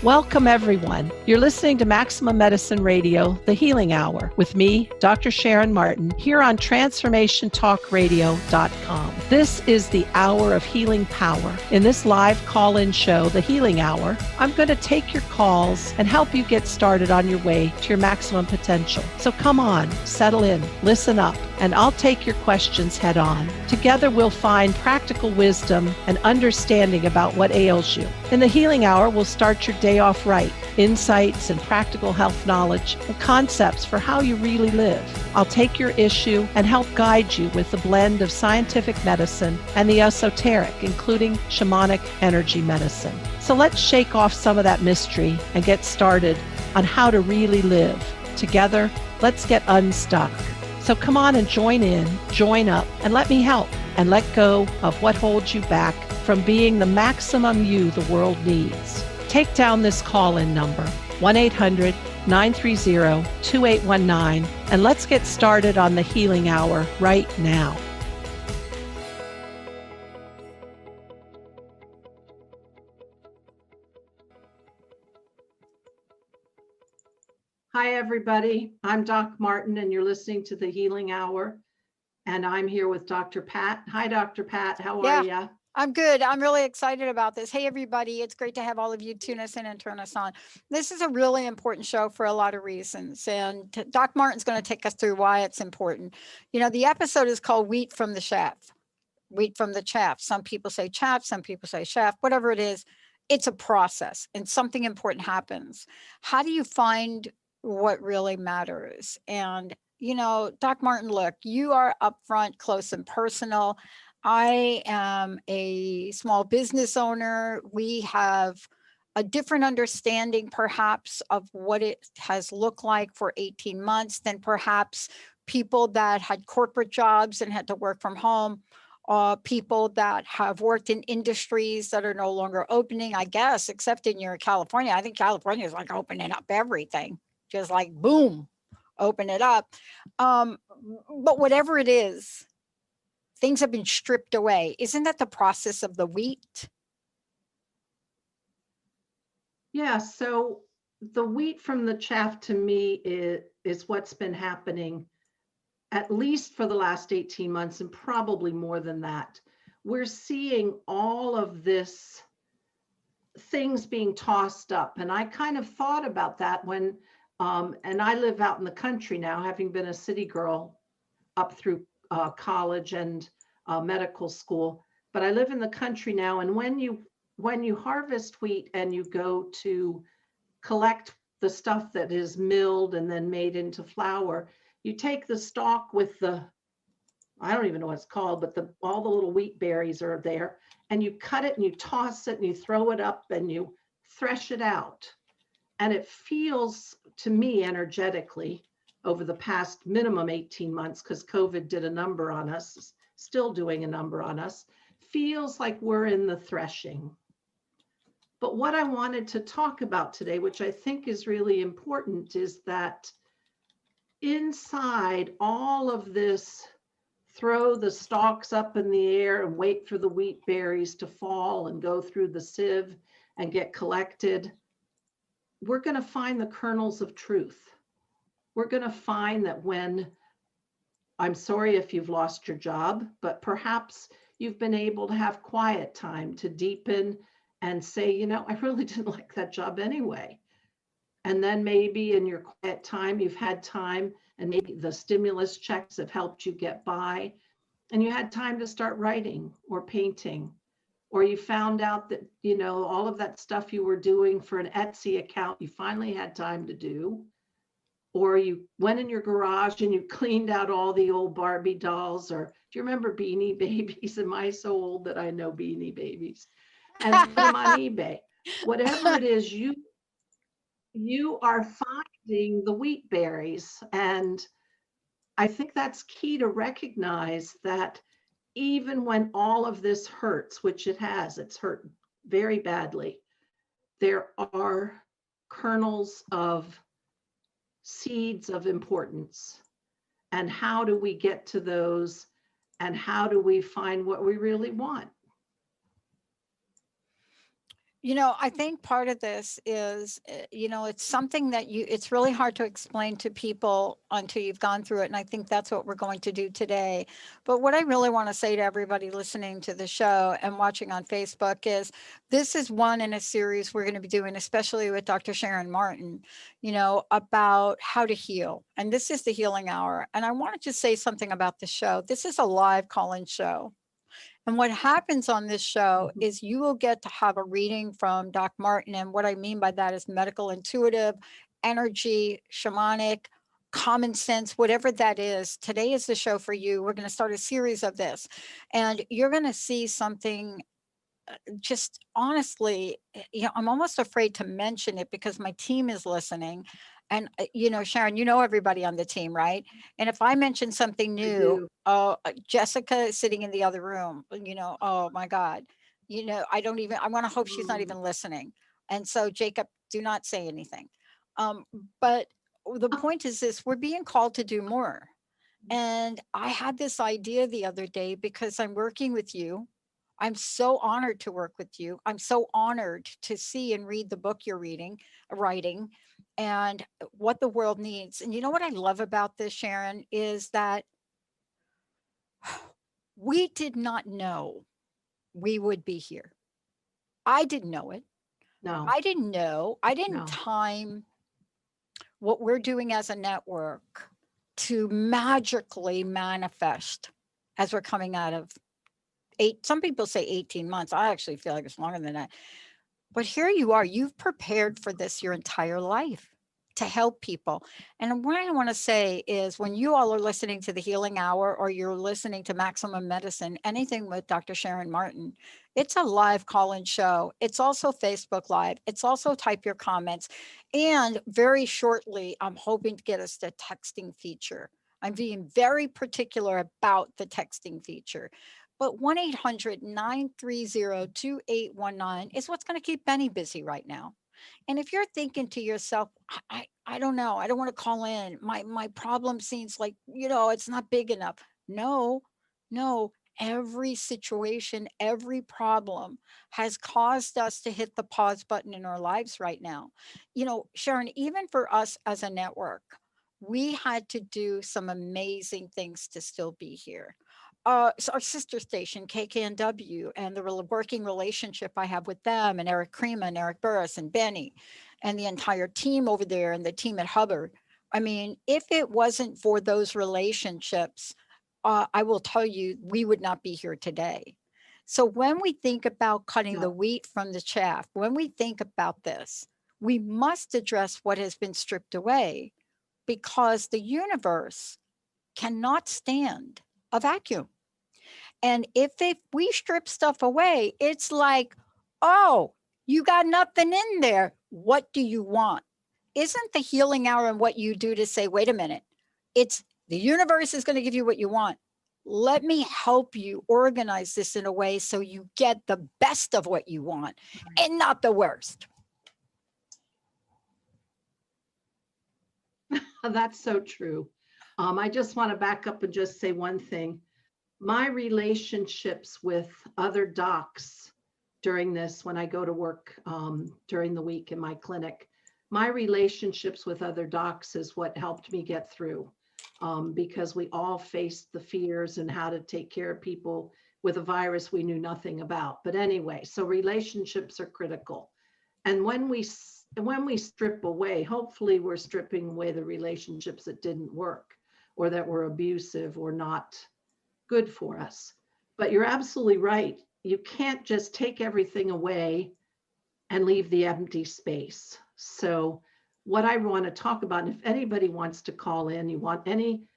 Welcome, everyone. You're listening to Maximum Medicine Radio, The Healing Hour, with me, Dr. Sharon Martin, here on TransformationTalkRadio.com. This is the hour of healing power. In this live call-in show, The Healing Hour, I'm going to take your calls and help you get started on your way to your maximum potential. So come on, settle in, listen up, and I'll take your questions head on. Together, we'll find practical wisdom and understanding about what ails you. In The Healing Hour, we'll start your day off right, insights and practical health knowledge and concepts for how you really live. I'll take your issue and help guide you with a blend of scientific medicine and the esoteric, including shamanic energy medicine. So let's shake off some of that mystery and get started on how to really live. Together, let's get unstuck. So come on and join in, join up, and let me help and let go of what holds you back from being the maximum you the world needs. Take down this call-in number, 1-800-930-2819, and let's get started on the Healing Hour right now. Hi, everybody. I'm Doc Martin, and you're listening to the Healing Hour, and I'm here with Dr. Pat. Hi, Dr. Pat. How are you? I'm good. I'm really excited about this. Hey, everybody. It's great to have all of you tune us in and turn us on. This is a really important show for a lot of reasons. And Doc Martin's going to take us through why it's important. You know, the episode is called Wheat from the Chaff. Wheat from the chaff. Some people say chaff, some people say chaff, whatever it is. It's a process and something important happens. How do you find what really matters? And, you know, Doc Martin, look, you are upfront, close and personal. I am a small business owner. We have a different understanding, perhaps, of what it has looked like for 18 months than perhaps people that had corporate jobs and had to work from home, people that have worked in industries that are no longer opening, I guess, except in your California. I think California is like opening up everything, just like boom, open it up. But whatever it is, things have been stripped away. Isn't that the process of the wheat? Yeah, so the wheat from the chaff to me is what's been happening at least for the last 18 months and probably more than that. We're seeing all of this things being tossed up. And I kind of thought about that when, and I live out in the country now, having been a city girl up through college and medical school, but I live in the country now. And when you harvest wheat and you go to collect the stuff that is milled and then made into flour, you take the stalk with the, I don't even know what it's called, but all the little wheat berries are there, and you cut it and you toss it and you throw it up and you thresh it out. And it feels to me energetically over the past minimum 18 months, because COVID did a number on us, still doing a number on us, feels like we're in the threshing. But what I wanted to talk about today, which I think is really important, is that inside all of this, throw the stalks up in the air and wait for the wheat berries to fall and go through the sieve and get collected, we're going to find the kernels of truth. We're going to find that when, I'm sorry if you've lost your job, but perhaps you've been able to have quiet time to deepen and say, you know, I really didn't like that job anyway. And then maybe in your quiet time, you've had time, and maybe the stimulus checks have helped you get by, and you had time to start writing or painting, or you found out that, you know, all of that stuff you were doing for an Etsy account, you finally had time to do. Or you went in your garage and you cleaned out all the old Barbie dolls, or do you remember Beanie Babies? Am I so old that I know Beanie Babies? And put them on eBay. Whatever it is, you are finding the wheat berries. And I think that's key to recognize that even when all of this hurts, which it has, it's hurt very badly, there are kernels of seeds of importance. And how do we get to those? And how do we find what we really want? You know, I think part of this is, you know, it's something that it's really hard to explain to people until you've gone through it. And I think that's what we're going to do today. But what I really want to say to everybody listening to the show and watching on Facebook is this is one in a series we're going to be doing, especially with Dr. Sharon Martin, you know, about how to heal. And this is the Healing Hour. And I wanted to say something about the show. This is a live call-in show. And what happens on this show is you will get to have a reading from Doc Martin. And what I mean by that is medical intuitive, energy, shamanic, common sense, whatever that is. Today is the show for you. We're going to start a series of this. And you're going to see something just honestly, you know, I'm almost afraid to mention it because my team is listening. And, you know, Sharon, you know everybody on the team, right? And if I mention something new, Jessica is sitting in the other room, you know, oh my God, you know, I want to hope she's not even listening. And so, Jacob, do not say anything. But the point is this, we're being called to do more. And I had this idea the other day because I'm working with you. I'm so honored to work with you. I'm so honored to see and read the book you're writing, and what the world needs. And you know what I love about this, Sharon, is that we did not know we would be here. I didn't know it. No, I didn't know. I didn't no. time what we're doing as a network to magically manifest as we're coming out of some people say 18 months. I actually feel like it's longer than that. But here you are, you've prepared for this your entire life to help people. And what I want to say is when you all are listening to the Healing Hour or you're listening to Maximum Medicine, anything with Dr. Sharon Martin, it's a live call-in show. It's also Facebook Live. It's also type your comments. And very shortly, I'm hoping to get us the texting feature. I'm being very particular about the texting feature. But 1-800-930-2819 is what's going to keep Benny busy right now. And if you're thinking to yourself, I don't know, I don't want to call in. My problem seems like, you know, it's not big enough. No, every situation, every problem has caused us to hit the pause button in our lives right now. You know, Sharon, even for us as a network, we had to do some amazing things to still be here. So our sister station, KKNW, and the working relationship I have with them, and Eric Krema and Eric Burris and Benny, and the entire team over there, and the team at Hubbard. I mean, if it wasn't for those relationships, I will tell you, we would not be here today. So when we think about cutting the wheat from the chaff, when we think about this, we must address what has been stripped away, because the universe cannot stand a vacuum. And if we strip stuff away, it's like, oh, you got nothing in there. What do you want? Isn't the Healing Hour and what you do to say, wait a minute, it's the universe is going to give you what you want. Let me help you organize this in a way so you get the best of what you want and not the worst. That's so true. I just want to back up and just say one thing. My relationships with other docs during this, when I go to work during the week in my clinic, my relationships with other docs is what helped me get through, because we all faced the fears and how to take care of people with a virus we knew nothing about. But anyway, so relationships are critical. And when we strip away, hopefully we're stripping away the relationships that didn't work or that were abusive or not good for us. But you're absolutely right. You can't just take everything away and leave the empty space. So what I want to talk about, and if anybody wants to call in, you want any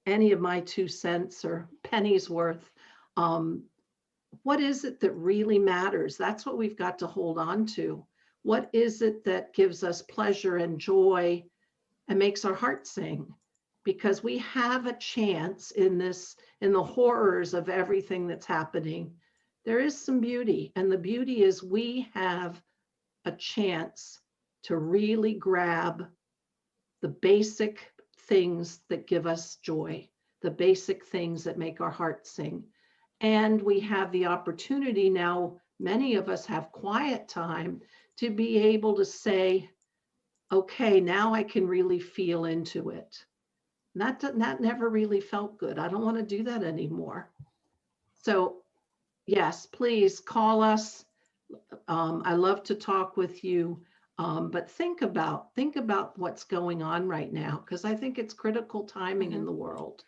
of my 2 cents or pennies worth, what is it that really matters? That's what we've got to hold on to. What is it that gives us pleasure and joy and makes our heart sing? Because we have a chance in the horrors of everything that's happening. There is some beauty, and the beauty is we have a chance to really grab the basic things that give us joy, the basic things that make our hearts sing. And we have the opportunity now, many of us have quiet time to be able to say, okay, now I can really feel into it. That never really felt good. I don't want to do that anymore. So yes, please call us. I love to talk with you. But think about what's going on right now, because I think it's critical timing in the world.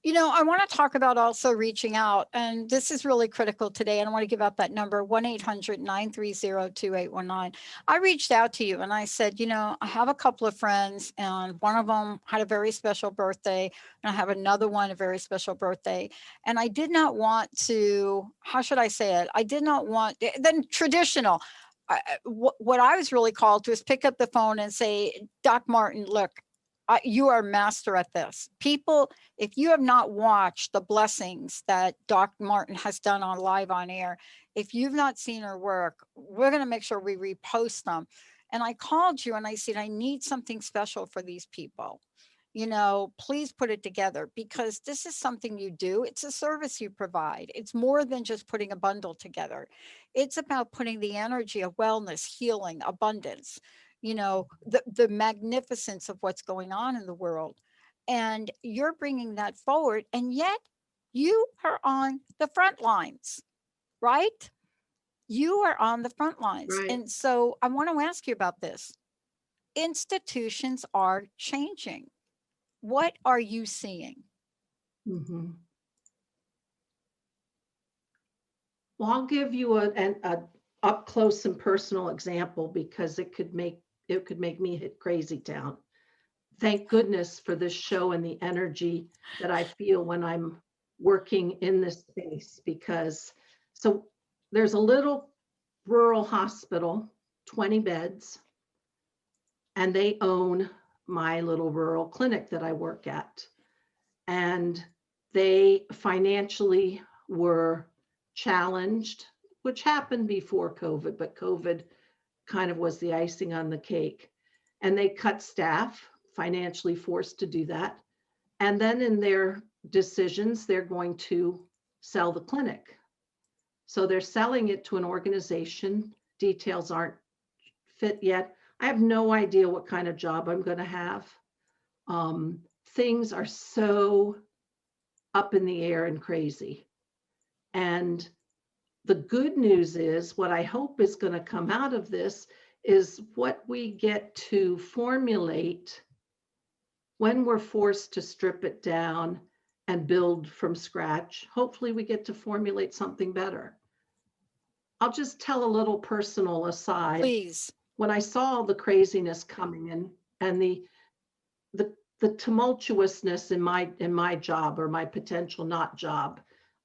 You know, I want to talk about also reaching out, and this is really critical today. And I want to give out that number, 1-800-930-2819. I reached out to you and I said, you know, I have a couple of friends and one of them had a very special birthday and I have another one, a very special birthday. And I did not want to, how should I say it? I did not want, then traditional. What I was really called to is pick up the phone and say, Doc Martin, look, you are a master at this. People, if you have not watched the blessings that Doc Martin has done on live on air, if you've not seen her work, we're going to make sure we repost them. And I called you and I said, I need something special for these people. You know, please put it together, because this is something you do. It's a service you provide. It's more than just putting a bundle together. It's about putting the energy of wellness, healing, abundance, you know, the magnificence of what's going on in the world. And you're bringing that forward. And yet you are on the front lines, right? You are on the front lines. Right. And so I want to ask you about this. Institutions are changing. What are you seeing? Mm-hmm. Well, I'll give you a up close and personal example, because it could make me hit crazy town. Thank goodness for this show and the energy that I feel when I'm working in this space, because so there's a little rural hospital, 20 beds, and they own my little rural clinic that I work at. And they financially were challenged, which happened before COVID, but COVID kind of was the icing on the cake. And they cut staff, financially forced to do that. And then in their decisions, they're going to sell the clinic. So they're selling it to an organization. Details aren't fit yet. I have no idea what kind of job I'm going to have. Things are so up in the air and crazy. And the good news is, what I hope is going to come out of this is what we get to formulate when we're forced to strip it down and build from scratch. Hopefully we get to formulate something better. I'll just tell a little personal aside. Please. When I saw the craziness coming in and the tumultuousness in my job, or my potential not job,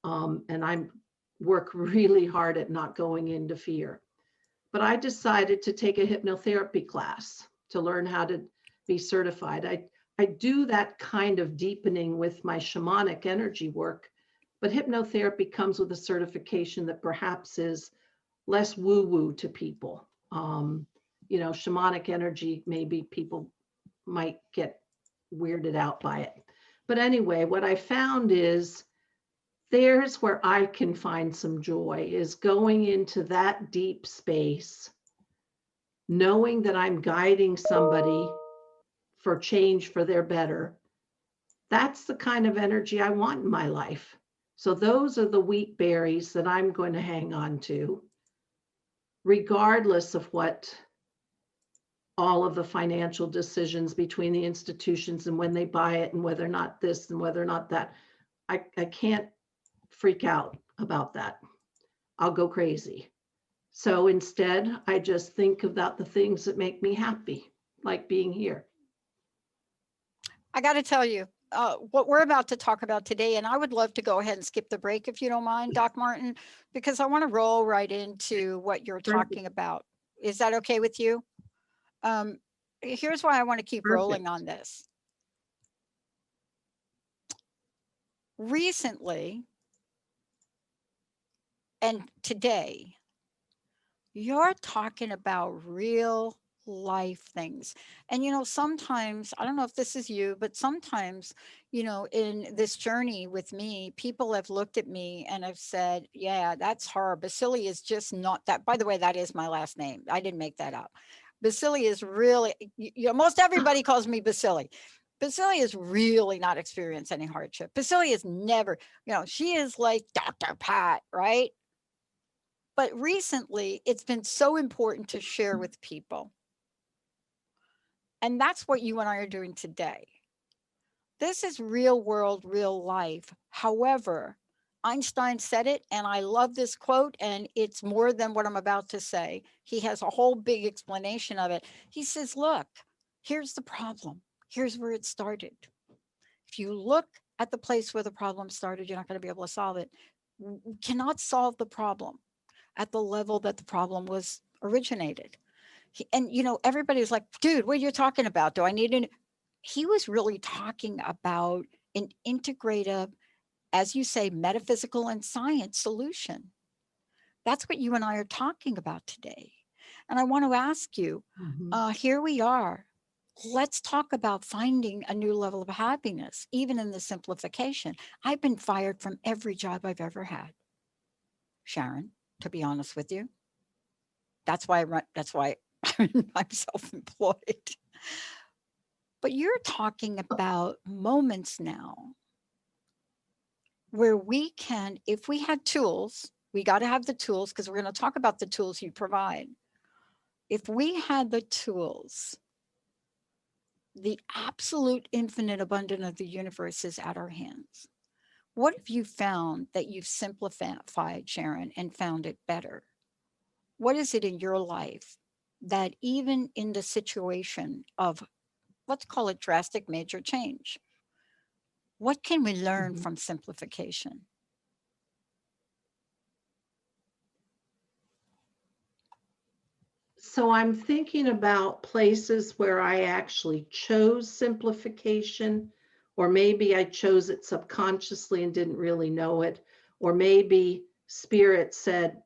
and I work really hard at not going into fear. But I decided to take a hypnotherapy class to learn how to be certified. I do that kind of deepening with my shamanic energy work, but hypnotherapy comes with a certification that perhaps is less woo-woo to people. You know, shamanic energy, maybe people might get weirded out by it. But anyway, what I found is there's where I can find some joy, is going into that deep space, knowing that I'm guiding somebody for change for their better. That's the kind of energy I want in my life. So those are the wheat berries that I'm going to hang on to, regardless of what all of the financial decisions between the institutions and when they buy it and whether or not this and whether or not that. I can't freak out about that. I'll go crazy. So instead, I just think about the things that make me happy, like being here. I got to tell you, what we're about to talk about today, and I would love to go ahead and skip the break if you don't mind, Doc Martin, because I want to roll right into what you're talking about. Is that okay with you? Here's why I want to keep rolling on this. Recently, and today, you're talking about real life things. And, sometimes, I don't know if this is you, but sometimes, in this journey with me, people have looked at me and have said, yeah, that's her. Baccili is just not that. By the way, that is my last name. I didn't make that up. Baccili is really, most everybody calls me Baccili. Baccili is really not experienced any hardship. Baccili is never, she is like Dr. Pat, right? But recently, it's been so important to share with people. And that's what you and I are doing today. This is real world, real life. However, Einstein said it, and I love this quote, and it's more than what I'm about to say. He has a whole big explanation of it. He says, look, here's the problem. Here's where it started. If you look at the place where the problem started, you're not going to be able to solve it. You cannot solve the problem at the level that the problem was originated. And everybody's like, dude, what are you talking about? Do I need an? He was really talking about an integrative, as you say, metaphysical and science solution. That's what you and I are talking about today. And I want to ask you, here we are. Let's talk about finding a new level of happiness, even in the simplification. I've been fired from every job I've ever had, Sharon, to be honest with you. That's why I'm self-employed. But you're talking about moments now where we can, if we had tools, we got to have the tools, because we're going to talk about the tools you provide. If we had the tools, the absolute infinite abundance of the universe is at our hands. What have you found that you've simplified, Sharon, and found it better? What is it in your life that even in the situation of, let's call it drastic major change, what can we learn from simplification? So I'm thinking about places where I actually chose simplification, or maybe I chose it subconsciously and didn't really know it, or maybe spirit said,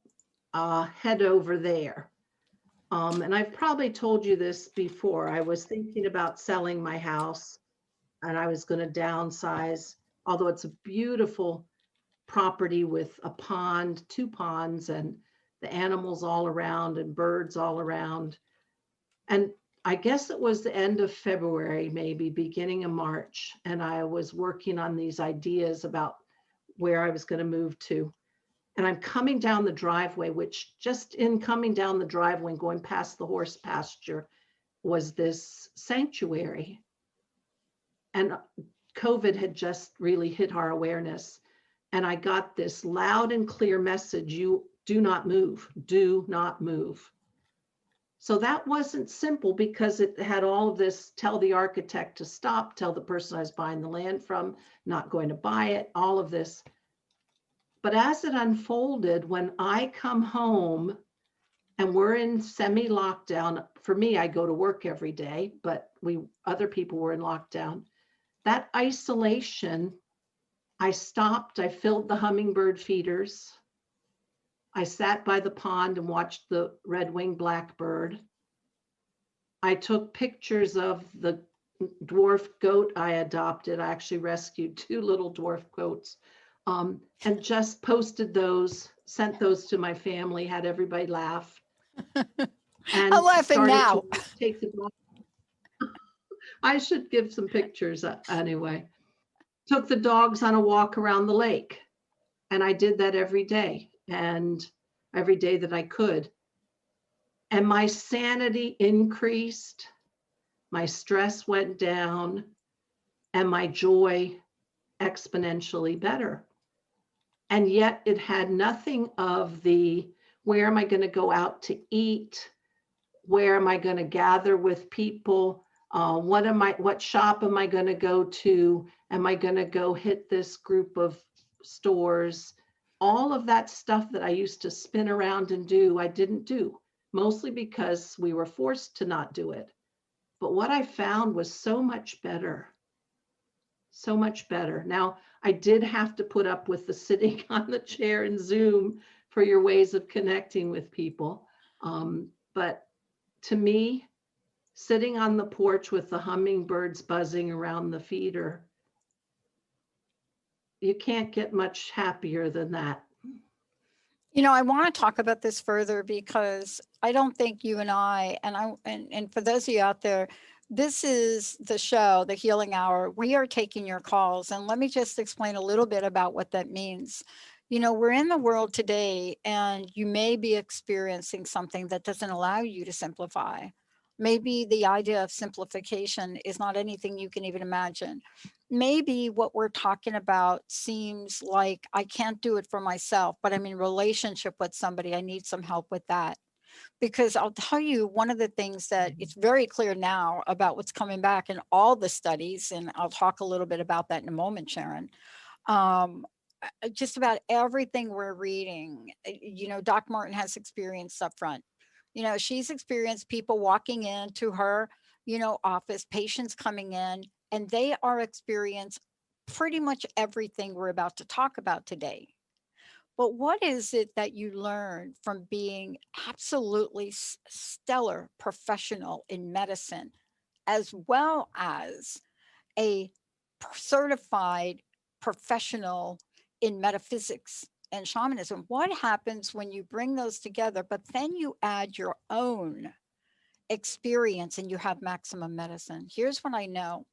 head over there. And I've probably told you this before. I was thinking about selling my house and I was going to downsize, although it's a beautiful property with a pond, 2 ponds, and the animals all around and birds all around. And I guess it was the end of February, maybe beginning of March. And I was working on these ideas about where I was going to move to. And I'm coming down the driveway, which just in coming down the driveway and going past the horse pasture was this sanctuary. And COVID had just really hit our awareness. And I got this loud and clear message: you do not move, do not move. So that wasn't simple, because it had all of this: tell the architect to stop, tell the person I was buying the land from, not going to buy it, all of this. But as it unfolded, when I come home and we're in semi-lockdown, for me, I go to work every day, but other people were in lockdown. That isolation, I stopped, I filled the hummingbird feeders. I sat by the pond and watched the red-winged blackbird. I took pictures of the dwarf goat I adopted. I actually rescued 2 little dwarf goats, and just posted those, sent those to my family, had everybody laugh. And I'm laughing now. Take the I should give some pictures anyway. Took the dogs on a walk around the lake. And I did that every day, and every day that I could. And my sanity increased, my stress went down, and my joy exponentially better. And yet it had nothing of the, where am I going to go out to eat? Where am I going to gather with people? What shop am I going to go to? Am I going to go hit this group of stores? All of that stuff that I used to spin around and do, I didn't do, mostly because we were forced to not do it. But what I found was so much better. So much better. Now, I did have to put up with the sitting on the chair and Zoom for your ways of connecting with people. But to me, sitting on the porch with the hummingbirds buzzing around the feeder. You can't get much happier than that. You know, I want to talk about this further because I don't think you and I, and for those of you out there, this is the show, the Healing Hour. We are taking your calls. And let me just explain a little bit about what that means. You know, we're in the world today, and you may be experiencing something that doesn't allow you to simplify. Maybe the idea of simplification is not anything you can even imagine. Maybe what we're talking about seems like I can't do it for myself, but I'm in relationship with somebody. I need some help with that. Because I'll tell you, one of the things that it's very clear now about what's coming back in all the studies, and I'll talk a little bit about that in a moment, Sharon. Just about everything we're reading, you know, Doc Martin has experienced up front. You know, she's experienced people walking into her, you know, office, patients coming in, and they are experiencing pretty much everything we're about to talk about today. But what is it that you learn from being absolutely stellar professional in medicine, as well as a certified professional in metaphysics and shamanism? What happens when you bring those together, but then you add your own experience and you have maximum medicine? Here's what I know.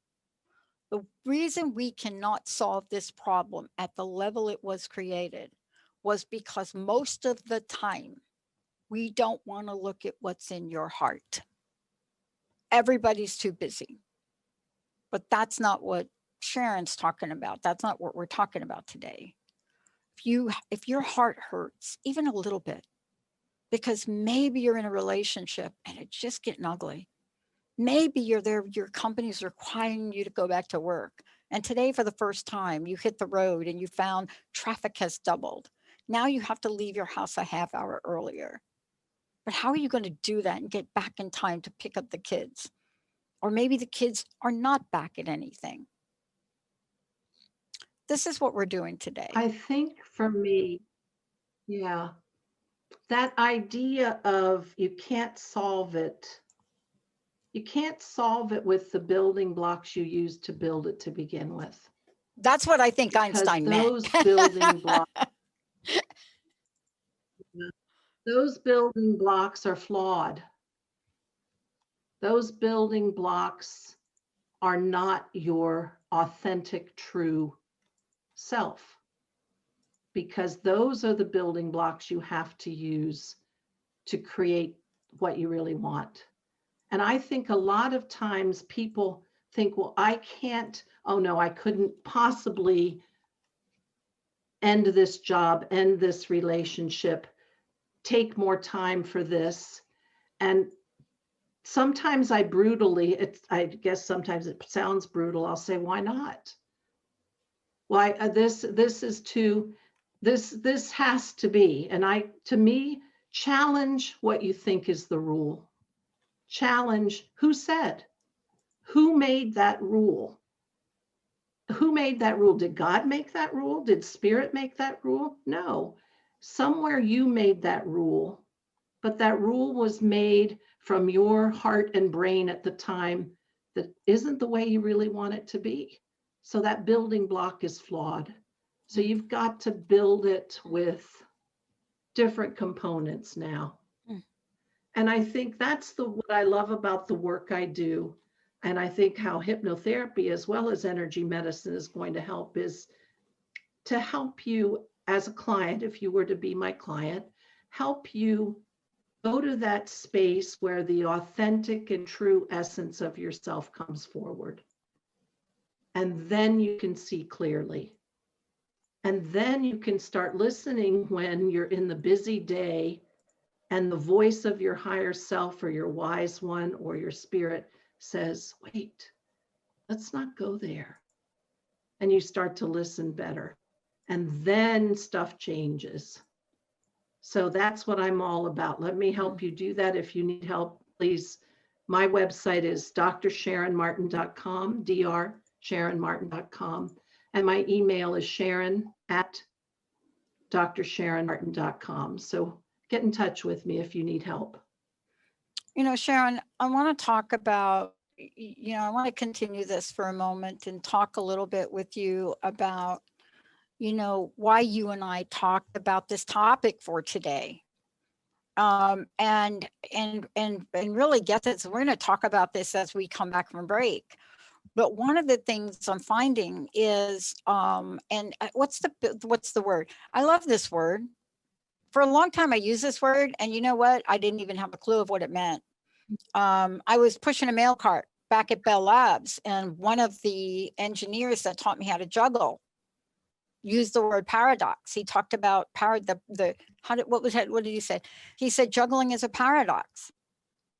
The reason we cannot solve this problem at the level it was created was because most of the time we don't want to look at what's in your heart. Everybody's too busy. But that's not what Sharon's talking about. That's not what we're talking about today. If your heart hurts even a little bit, because maybe you're in a relationship and it's just getting ugly. Maybe you're there, your company's requiring you to go back to work. And today, for the first time, you hit the road and you found traffic has doubled. Now you have to leave your house a half hour earlier. But how are you going to do that and get back in time to pick up the kids? Or maybe the kids are not back at anything. This is what we're doing today. I think for me, yeah, that idea of you can't solve it. You can't solve it with the building blocks you used to build it to begin with. That's what I think Einstein Those meant. building blocks, those building blocks are flawed. Those building blocks are not your authentic, true self, because those are the building blocks you have to use to create what you really want. And I think a lot of times people think, well, I can't, oh no, I couldn't possibly end this job, end this relationship, take more time for this. And sometimes I guess sometimes it sounds brutal. I'll say, why not? Why this has to be. And to me, challenge what you think is the rule. Challenge who said, who made that rule? Who made that rule? Did God make that rule? Did Spirit make that rule? No. Somewhere you made that rule, but that rule was made from your heart and brain at the time that isn't the way you really want it to be. So that building block is flawed. So you've got to build it with different components now. And I think that's what I love about the work I do. And I think how hypnotherapy as well as energy medicine is going to help is to help you as a client, if you were to be my client, help you go to that space where the authentic and true essence of yourself comes forward. And then you can see clearly. And then you can start listening when you're in the busy day and the voice of your higher self or your wise one or your spirit says, wait, let's not go there. And you start to listen better. And then stuff changes. So that's what I'm all about. Let me help you do that. If you need help, please. My website is drsharonmartin.com, drsharonmartin.com. And my email is sharon@drsharonmartin.com. So get in touch with me if you need help. Sharon, I want to talk about, I want to continue this for a moment and talk a little bit with you about, why you and I talked about this topic for today. And really get this. We're going to talk about this as we come back from break. But one of the things I'm finding is, what's the word? I love this word. For a long time, I used this word, and you know what? I didn't even have a clue of what it meant. I was pushing a mail cart back at Bell Labs, and one of the engineers that taught me how to juggle used the word paradox. He talked about what did he say? He said juggling is a paradox.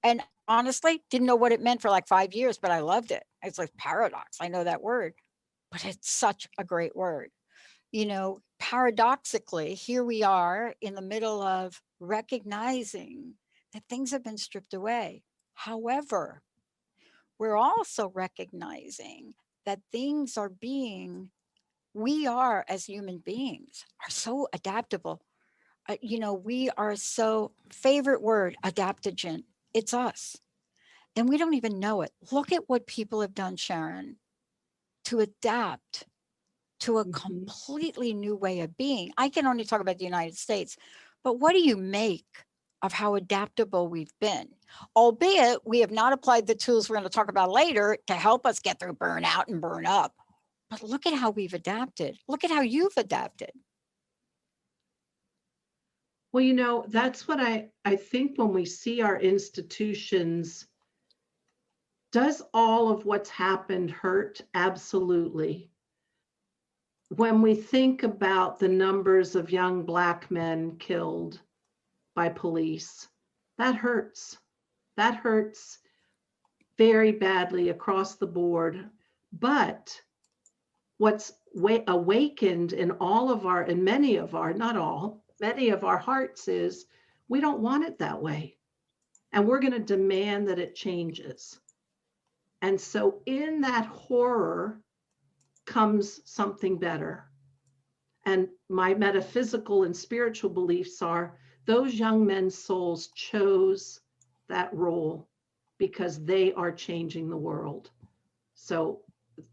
And honestly, didn't know what it meant for like 5 years, but I loved it. It's like paradox. I know that word, but it's such a great word. Paradoxically, here we are in the middle of recognizing that things have been stripped away. However, we're also recognizing that we are, as human beings, are so adaptable. We are so, favorite word, adaptogen. It's us. And we don't even know it. Look at what people have done, Sharon, to adapt to a completely new way of being. I can only talk about the United States, but what do you make of how adaptable we've been? Albeit we have not applied the tools we're going to talk about later to help us get through burnout and burn up. But look at how we've adapted. Look at how you've adapted. Well, that's what I think when we see our institutions, does all of what's happened hurt? Absolutely. When we think about the numbers of young Black men killed by police, that hurts. That hurts very badly across the board. But what's awakened in many of our hearts is we don't want it that way. And we're going to demand that it changes. And so in that horror comes something better. And my metaphysical and spiritual beliefs are those young men's souls chose that role because they are changing the world. So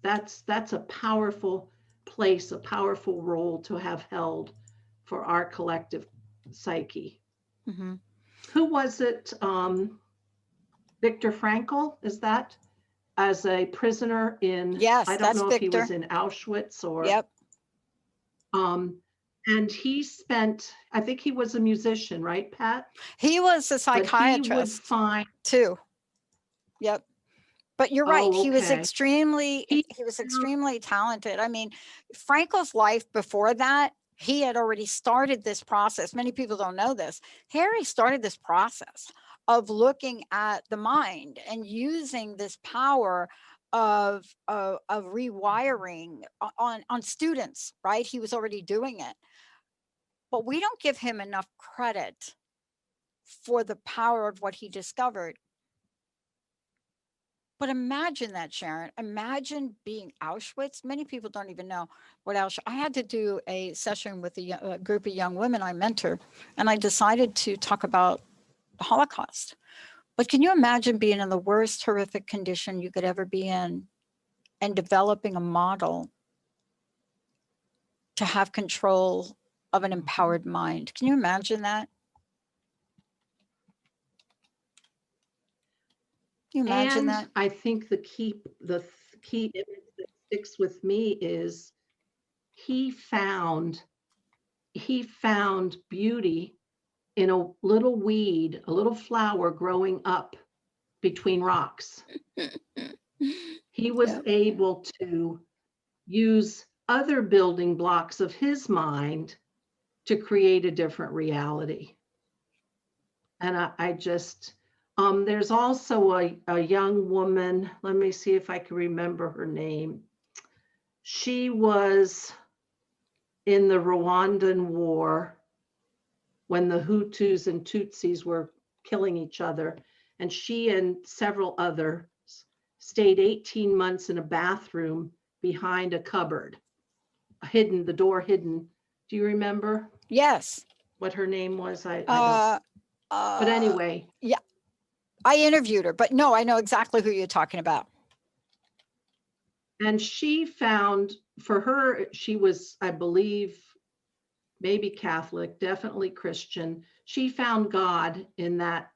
that's a powerful place, a powerful role to have held for our collective psyche. Mm-hmm. Who was it? Viktor Frankl, is that? As a prisoner in, yes, I don't know if Victor. he was in Auschwitz or. Yep. And he spent, I think he was a musician, right, Pat? He was a psychiatrist. But he would find too. Yep. But you're right. Okay. He was extremely talented. I mean, Frankel's life before that, he had already started this process. Many people don't know this. Harry started this process of looking at the mind and using this power of rewiring on students, right? He was already doing it. But we don't give him enough credit for the power of what he discovered. But imagine that, Sharon. Imagine being Auschwitz. Many people don't even know what Auschwitz. I had to do a session with a group of young women I mentor, and I decided to talk about the Holocaust. But can you imagine being in the worst horrific condition you could ever be in and developing a model to have control of an empowered mind? Can you imagine that? Can you imagine that? I think the key image that sticks with me is he found beauty in a little weed, a little flower growing up between rocks. He was able to use other building blocks of his mind to create a different reality. And I just, there's also a young woman, let me see if I can remember her name. She was in the Rwandan war when the Hutus and Tutsis were killing each other. And she and several others stayed 18 months in a bathroom behind a cupboard, the door hidden. Do you remember? Yes. What her name was? I don't. But anyway. Yeah. I interviewed her, but no, I know exactly who you're talking about. And she found, for her, she was, I believe, maybe Catholic, definitely Christian. She found God in that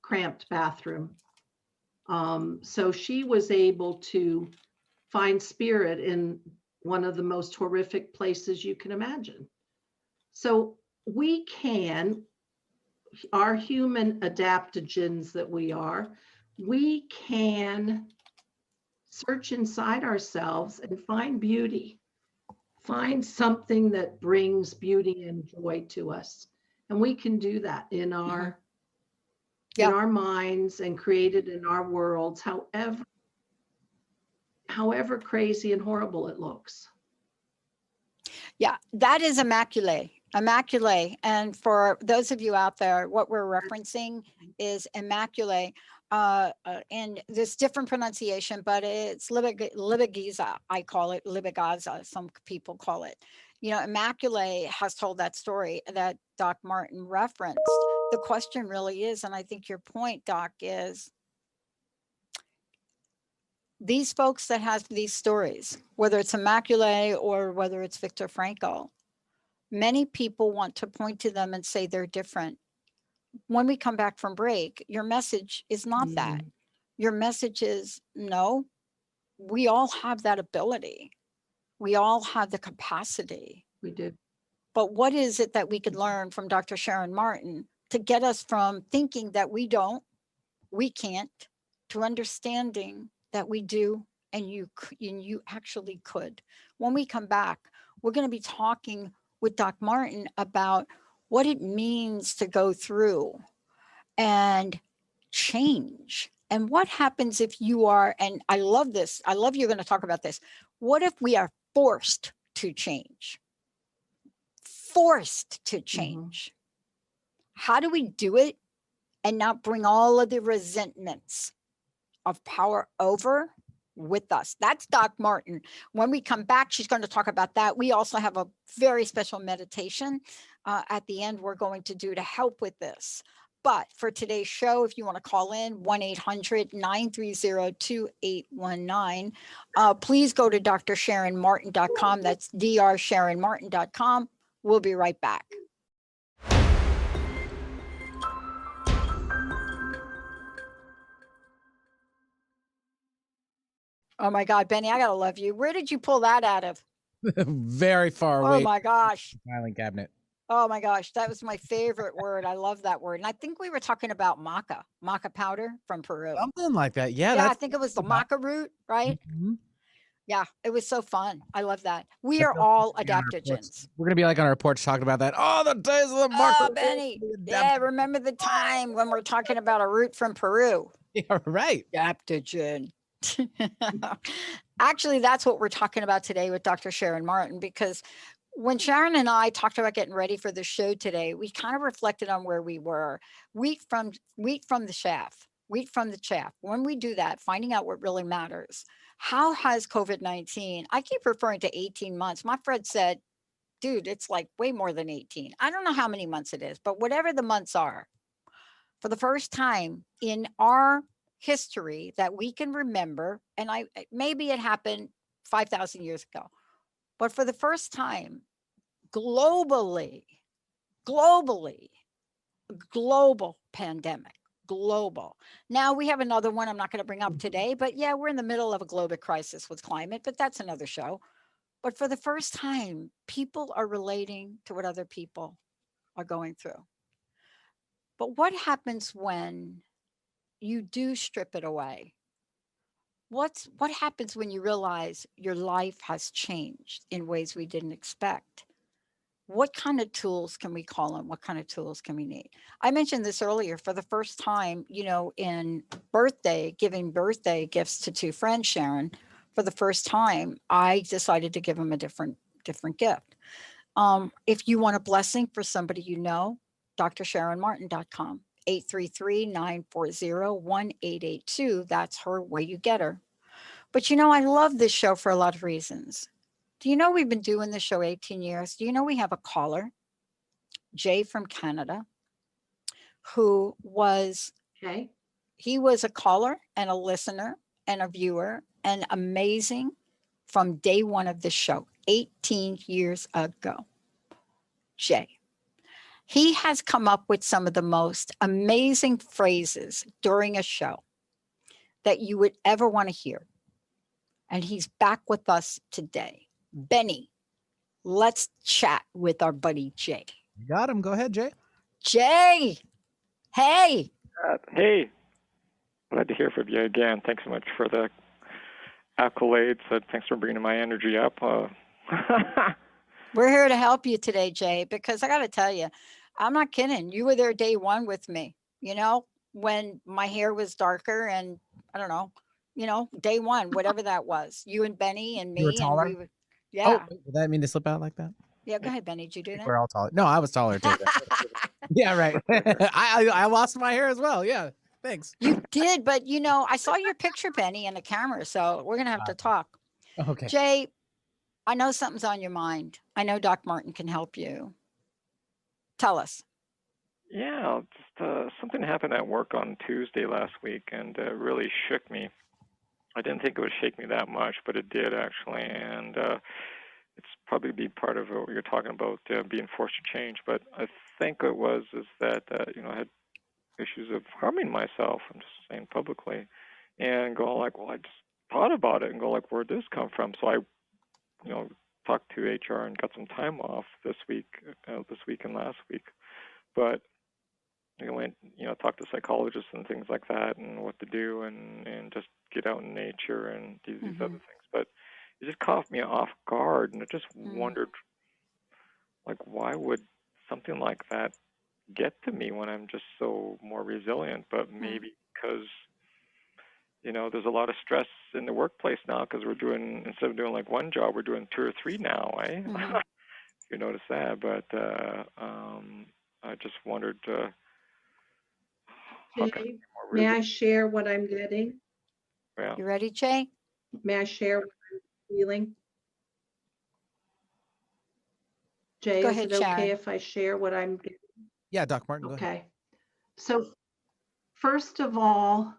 cramped bathroom. So she was able to find spirit in one of the most horrific places you can imagine. So we can, our human adaptogens that we can search inside ourselves and find beauty, find something that brings beauty and joy to us. And we can do that in our in our minds and create it in our worlds, however crazy and horrible it looks. Yeah, that is Immaculate. Immaculate. And for those of you out there, what we're referencing is Immaculate. And there's different pronunciation, but it's Libigiza. I call it Libigaza. Some people call it. You know, Immaculate has told that story that Doc Martin referenced. The question really is, and I think your point, Doc, is these folks that have these stories, whether it's Immaculate or whether it's Viktor Frankl, many people want to point to them and say they're different. When we come back from break, your message is not that. Your message is, no, we all have that ability. We all have the capacity. We do. But what is it that we could learn from Dr. Sharon Martin to get us from thinking that we don't, we can't, to understanding that we do, and you actually could. When we come back, we're going to be talking with Doc Martin about what it means to go through and change. And what happens if you are, and I love this, I love you're going to talk about this. What if we are forced to change? Forced to change. How do we do it and not bring all of the resentments of power over with us? That's Doc Martin. When we come back, she's going to talk about that. We also have a very special meditation at the end we're going to do to help with this. But for today's show, if you want to call in, 1-800-930-2819. Please go to drsharonmartin.com. That's drsharonmartin.com. We'll be right back. Oh my God, Benny, I gotta love you. Where did you pull that out of? Very far away. Oh my gosh. Filing cabinet. Oh my gosh, that was my favorite word. I love that word. And I think we were talking about maca powder from Peru. Something like that. Yeah. Yeah, I think it was the maca root, right? Mm-hmm. Yeah, it was so fun. I love that. We are all adaptogens. We're gonna be like on our porch talking about that. Oh, the days of the market. Oh, Benny. Yeah, remember the time when we're talking about a root from Peru? Yeah, right. Adaptogen. Actually, that's what we're talking about today with Dr. Sharon Martin, because when Sharon and I talked about getting ready for the show today, we kind of reflected on where we were. Wheat from the chaff. When we do that, finding out what really matters. How has COVID-19, I keep referring to 18 months. My friend said, dude, it's like way more than 18. I don't know how many months it is, but whatever the months are, for the first time in our history that we can remember, and maybe it happened 5,000 years ago, but for the first time, global pandemic, global. Now we have another one I'm not going to bring up today, but yeah, we're in the middle of a global crisis with climate, but that's another show. But for the first time, people are relating to what other people are going through. But what happens when you do strip it away? What happens when you realize your life has changed in ways we didn't expect? What kind of tools can we call on? What kind of tools can we need? I mentioned this earlier. For the first time, in giving birthday gifts to two friends, Sharon, for the first time, I decided to give them a different gift. If you want a blessing for somebody drsharonmartin.com. 833-940-1882. That's her way you get her. But I love this show for a lot of reasons. Do you know we've been doing this show 18 years? Do you know we have a caller, Jay from Canada, who was, He was a caller and a listener and a viewer and amazing from day one of the show, 18 years ago. Jay. He has come up with some of the most amazing phrases during a show that you would ever want to hear. And he's back with us today. Benny, let's chat with our buddy Jay. You got him. Go ahead, Jay. Jay, hey. Hey, glad to hear from you again. Thanks so much for the accolades. Thanks for bringing my energy up. We're here to help you today, Jay, because I got to tell you, I'm not kidding. You were there day one with me, you know, when my hair was darker and I don't know, you know, day one, whatever that was, you and Benny and You were me. taller? And we were, yeah. Oh, did that mean to slip out like that? Yeah. Go ahead, Benny. Did you do that? We're all taller. No, I was taller too. Yeah, right. I lost my hair as well. Yeah. Thanks. You did, but you know, I saw your picture, Benny, in the camera. So we're going to have to talk. Okay. Jay, I know something's on your mind. I know Doc Martin can help you. Tell us. Yeah, just something happened at work on Tuesday last week and really shook me. I didn't think it would shake me that much, but it did actually. And it's probably be part of what you're talking about, being forced to change. But I think it was is that, I had issues of harming myself, I'm just saying publicly, and going like, well, I just thought about it and go like, where'd this come from? So I, talked to HR and got some time off this week and last week. But I went, talk to psychologists and things like that and what to do and just get out in nature and do these other things. But it just caught me off guard, and I just wondered, like, why would something like that get to me when I'm just so more resilient? But maybe because, there's a lot of stress in the workplace now because instead of doing like one job, we're doing 2 or 3 now, eh? If you notice that. But I just wondered, how can I Jay, be more may I resilient? share what I'm getting? Yeah. You ready, Jay? May I share what I'm feeling? Jay, Go is ahead, it okay Sharon. if I share what I'm getting? Yeah, Doc Martin, go ahead. Okay. So first of all,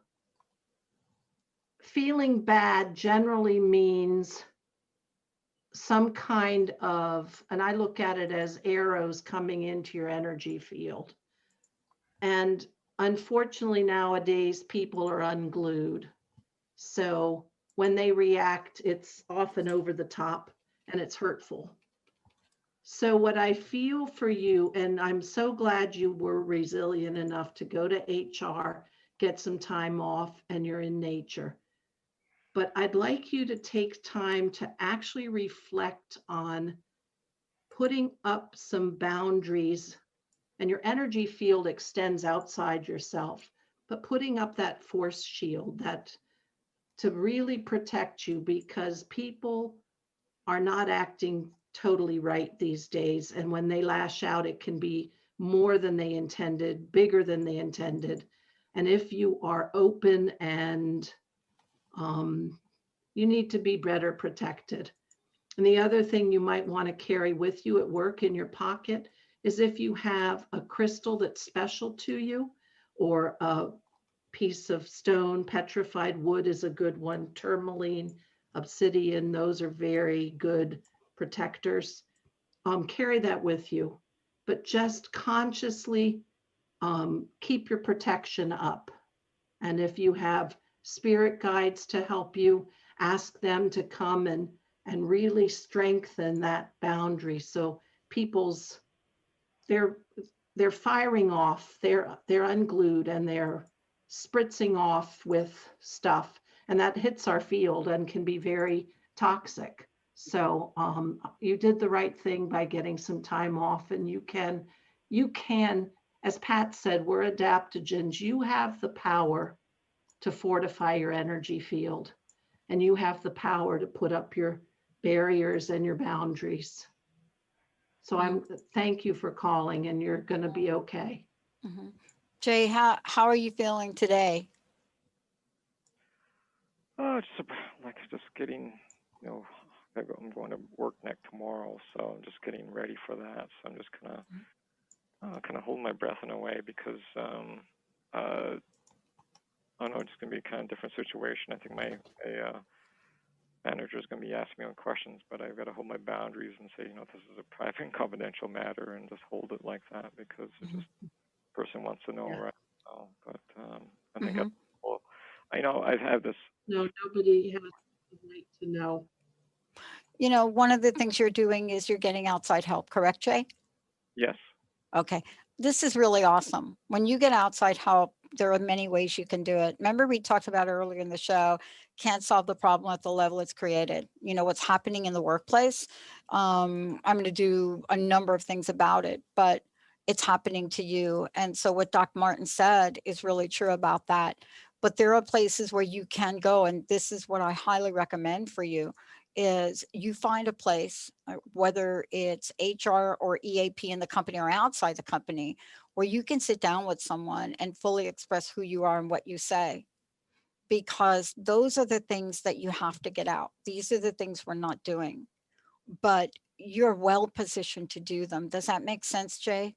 feeling bad generally means some kind of, and I look at it as arrows coming into your energy field. And unfortunately, nowadays, people are unglued. So when they react, it's often over the top and it's hurtful. So what I feel for you, and I'm so glad you were resilient enough to go to HR, get some time off, and you're in nature. But I'd like you to take time to actually reflect on putting up some boundaries, and your energy field extends outside yourself, but putting up that force shield that to really protect you, because people are not acting totally right these days. And when they lash out, it can be more than they intended, bigger than they intended. And if you are open and you need to be better protected. And the other thing you might want to carry with you at work in your pocket is if you have a crystal that's special to you, or a piece of stone, petrified wood is a good one, tourmaline, obsidian, those are very good protectors. Carry that with you, but just consciously keep your protection up. And if you have spirit guides to help you, ask them to come and really strengthen that boundary. So people's, they're firing off, they're unglued and they're spritzing off with stuff, and that hits our field and can be very toxic. So you did the right thing by getting some time off, and you can, as Pat said, we're adaptogens. You have the power to fortify your energy field, and you have the power to put up your barriers and your boundaries. So thank you for calling, and you're going to be okay. Jay, how are you feeling today? Oh, just getting, I'm going to work tomorrow, so I'm just getting ready for that. So I'm just kind of holding my breath in a way because I know it's going to be a kind of different situation. I think my manager is going to be asking me on questions, but I've got to hold my boundaries and say, this is a private and confidential matter, and just hold it like that because it's just the person wants to know, Yeah. right? So, but I think I know I've had this. No, nobody has the right to know. One of the things you're doing is you're getting outside help, correct, Jay? Yes. Okay. This is really awesome. When you get outside help, there are many ways you can do it. Remember, we talked about earlier in the show, can't solve the problem at the level it's created. What's happening in the workplace. I'm going to do a number of things about it, but it's happening to you. And so what Doc Martin said is really true about that. But there are places where you can go. And this is what I highly recommend for you is you find a place, whether it's HR or EAP in the company or outside the company, where you can sit down with someone and fully express who you are and what you say. Because those are the things that you have to get out. These are the things we're not doing, but you're well positioned to do them. Does that make sense, Jay?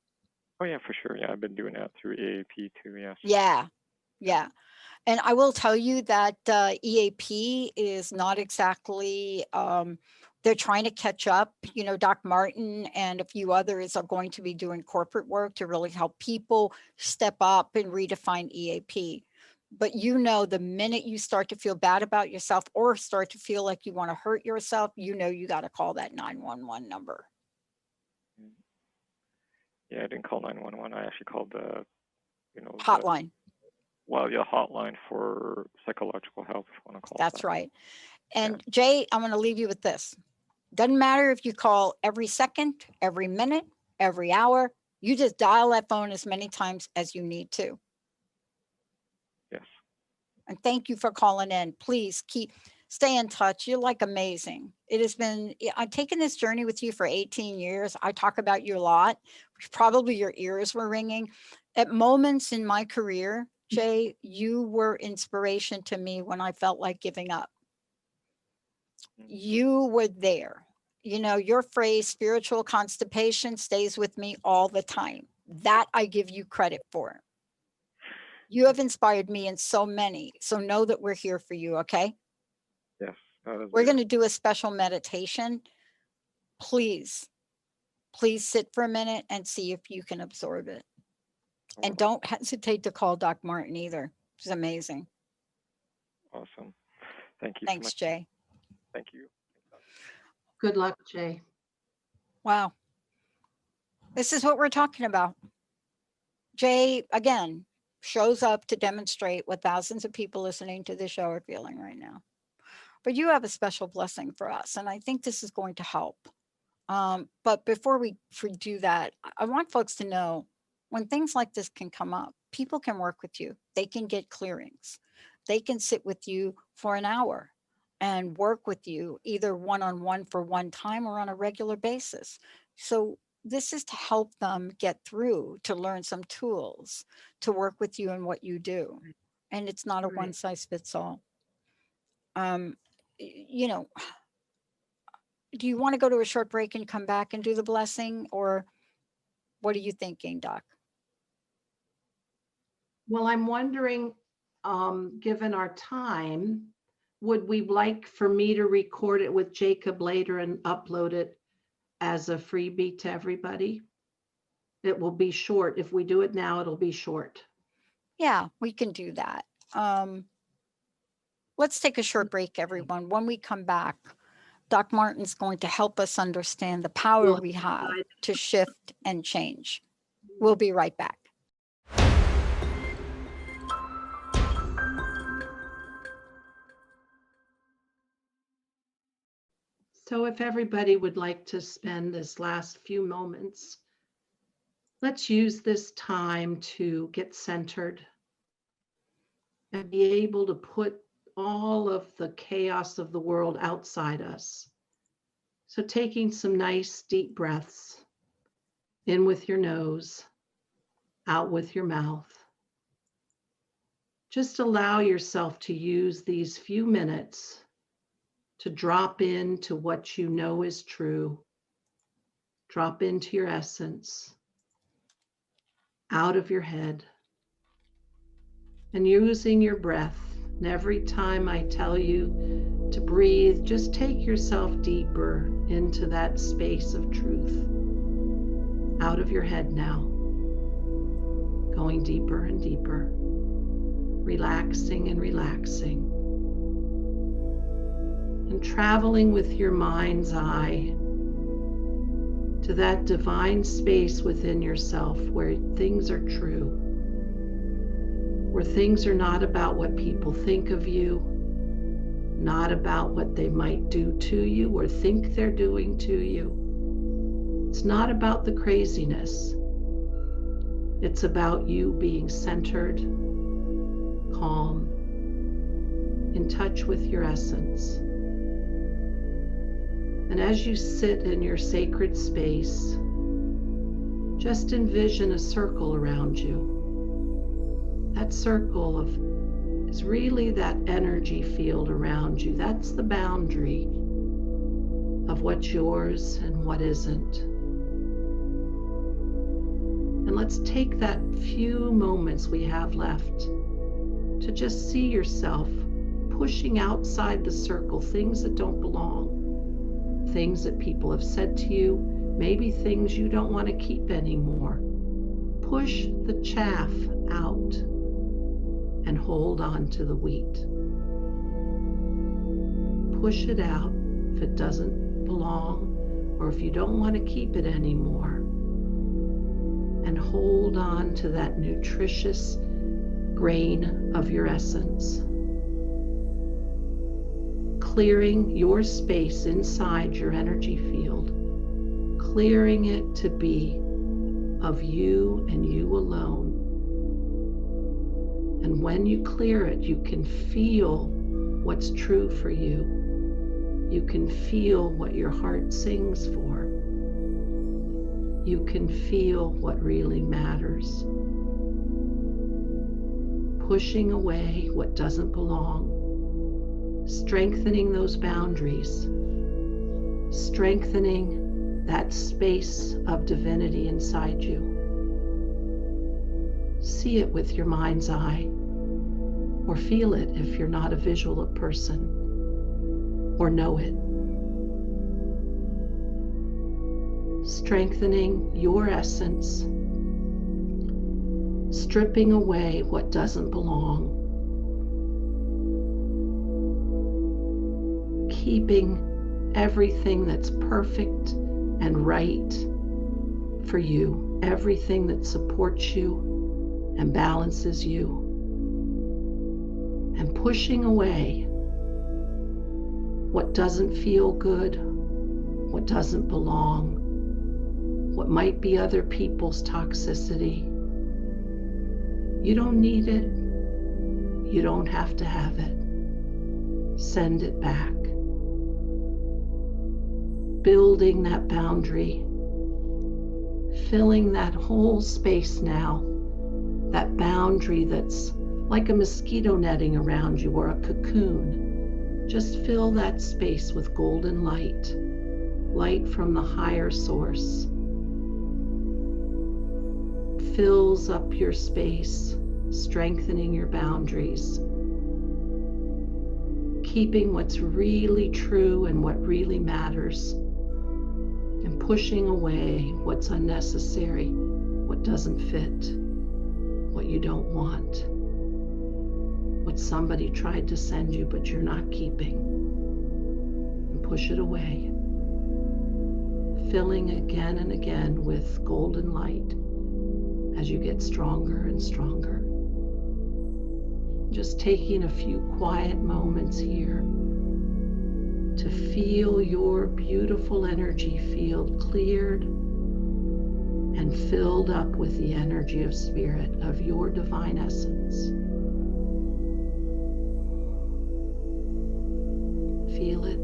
Oh yeah, for sure. Yeah, I've been doing that through AAP too. Yes. Yeah. And I will tell you that EAP is not exactly, they're trying to catch up. Doc Martin and a few others are going to be doing corporate work to really help people step up and redefine EAP. But the minute you start to feel bad about yourself or start to feel like you want to hurt yourself, you got to call that 911 number. Yeah, I didn't call 911. I actually called the Hotline. Your hotline for psychological help, if you want to call it That's that. right. And Jay, I'm going to leave you with this. Doesn't matter if you call every second, every minute, every hour. You just dial that phone as many times as you need to. Yes. And thank you for calling in. Please stay in touch. You're amazing. It has been, I've taken this journey with you for 18 years. I talk about you a lot. Probably your ears were ringing. At moments in my career, Jay, you were inspiration to me when I felt like giving up. You were there. Your phrase, spiritual constipation, stays with me all the time. That I give you credit for. You have inspired me in so many. So know that we're here for you, okay? Yes. We're going to do a special meditation. Please sit for a minute and see if you can absorb it. And don't hesitate to call Doc Martin either. It's amazing. Awesome. Thank you Thanks, so much. Jay. Thank you. Good luck, Jay. Wow. This is what we're talking about. Jay, again, shows up to demonstrate what thousands of people listening to this show are feeling right now. But you have a special blessing for us, and I think this is going to help. But before we do that, I want folks to know when things like this can come up, people can work with you. They can get clearings. They can sit with you for an hour and work with you either one-on-one for one time or on a regular basis. So this is to help them get through, to learn some tools, to work with you in what you do. And it's not a one size fits all. Do you want to go to a short break and come back and do the blessing, or what are you thinking, Doc? Well, I'm wondering, given our time, would we like for me to record it with Jacob later and upload it as a freebie to everybody? It will be short. If we do it now, it'll be short. Yeah, we can do that. Let's take a short break, everyone. When we come back, Doc Martin's going to help us understand the power we have to shift and change. We'll be right back. So if everybody would like to spend this last few moments, let's use this time to get centered and be able to put all of the chaos of the world outside us. So taking some nice deep breaths in with your nose, out with your mouth. Just allow yourself to use these few minutes to drop into what you know is true. Drop into your essence, out of your head, And using your breath, and every time I tell you to breathe, just take yourself deeper into that space of truth. Out of your head now, going deeper and deeper, relaxing and relaxing, and traveling with your mind's eye to that divine space within yourself where things are true, where things are not about what people think of you, not about what they might do to you or think they're doing to you. It's not about the craziness. It's about you being centered, calm, in touch with your essence. And as you sit in your sacred space, just envision a circle around you. That circle is really that energy field around you. That's the boundary of what's yours and what isn't. And let's take that few moments we have left to just see yourself pushing outside the circle things that don't belong, things that people have said to you, maybe things you don't want to keep anymore. Push the chaff out and hold on to the wheat. Push it out if it doesn't belong or if you don't want to keep it anymore. And hold on to that nutritious grain of your essence. Clearing your space inside your energy field, clearing it to be of you and you alone. And when you clear it, you can feel what's true for you. You can feel what your heart sings for. You can feel what really matters. Pushing away what doesn't belong, strengthening those boundaries, strengthening that space of divinity inside you. See it with your mind's eye, or feel it if you're not a visual person, or know it. Strengthening your essence, stripping away what doesn't belong, keeping everything that's perfect and right for you, everything that supports you and balances you, and pushing away what doesn't feel good, what doesn't belong, what might be other people's toxicity. You don't need it. You don't have to have it. Send it back. Building that boundary, filling that whole space now, that boundary that's like a mosquito netting around you or a cocoon. Just fill that space with golden light, light from the higher source. Fills up your space, strengthening your boundaries, keeping what's really true and what really matters, and pushing away what's unnecessary, what doesn't fit, what you don't want, what somebody tried to send you but you're not keeping, and push it away, filling again and again with golden light as you get stronger and stronger. Just taking a few quiet moments here to feel your beautiful energy field cleared and filled up with the energy of spirit of your divine essence. Feel it,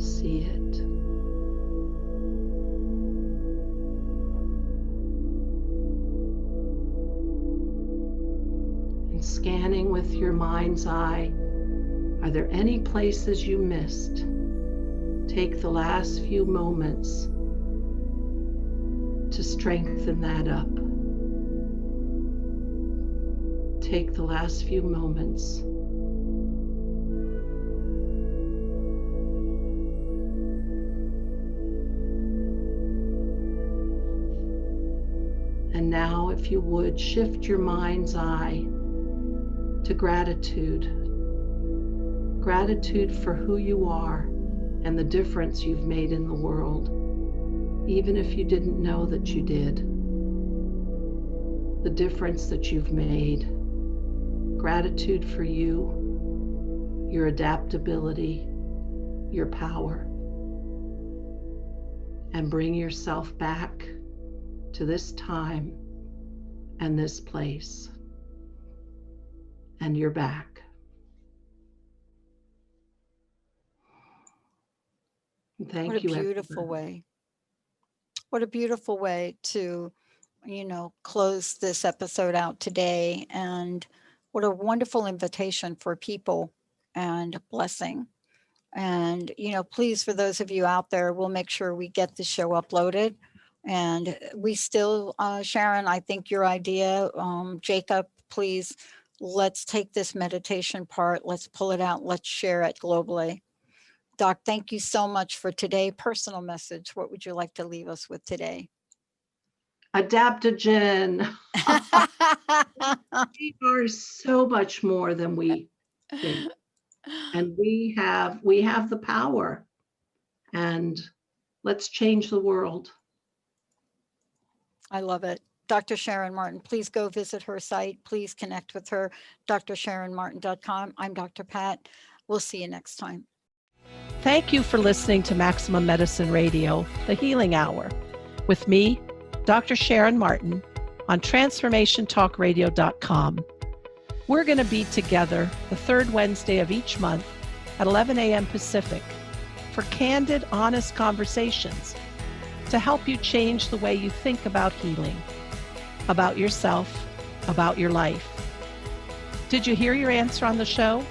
see it. Scanning with your mind's eye, are there any places you missed? Take the last few moments to strengthen that up. take the last few moments and now, if you would, shift your mind's eye to gratitude. Gratitude for who you are and the difference you've made in the world, even if you didn't know that you did. The difference that you've made. Gratitude for you, your adaptability, your power. And bring yourself back to this time and this place. And you're back. Thank you. What a beautiful way. What a beautiful way to, close this episode out today. And what a wonderful invitation for people and blessing. And, please, for those of you out there, we'll make sure we get the show uploaded. And we still, Sharon, I think your idea, Jacob, please, let's take this meditation part, let's pull it out, let's share it globally. Doc, thank you so much for today. Personal message. What would you like to leave us with today? Adaptogen. We are so much more than we think. And we have the power. And let's change the world. I love it. Dr. Sharon Martin, please go visit her site. Please connect with her, drsharonmartin.com. I'm Dr. Pat. We'll see you next time. Thank you for listening to Maximum Medicine Radio, The Healing Hour, with me, Dr. Sharon Martin, on transformationtalkradio.com. We're going to be together the third Wednesday of each month at 11 a.m. Pacific for candid, honest conversations to help you change the way you think about healing, about yourself, about your life. Did you hear your answer on the show?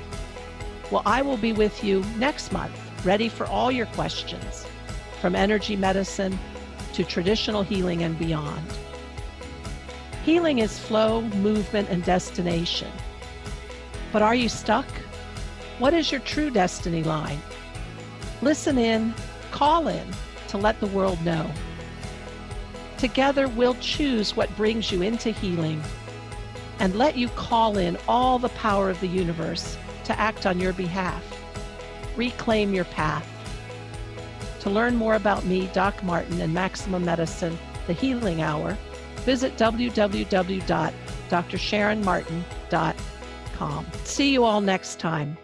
Well, I will be with you next month, ready for all your questions, from energy medicine to traditional healing and beyond. Healing is flow, movement, and destination. But are you stuck? What is your true destiny line? Listen in, call in to let the world know. Together, we'll choose what brings you into healing and let you call in all the power of the universe to act on your behalf. Reclaim your path. To learn more about me, Doc Martin, and Maximum Medicine, The Healing Hour, visit www.drsharonmartin.com. See you all next time.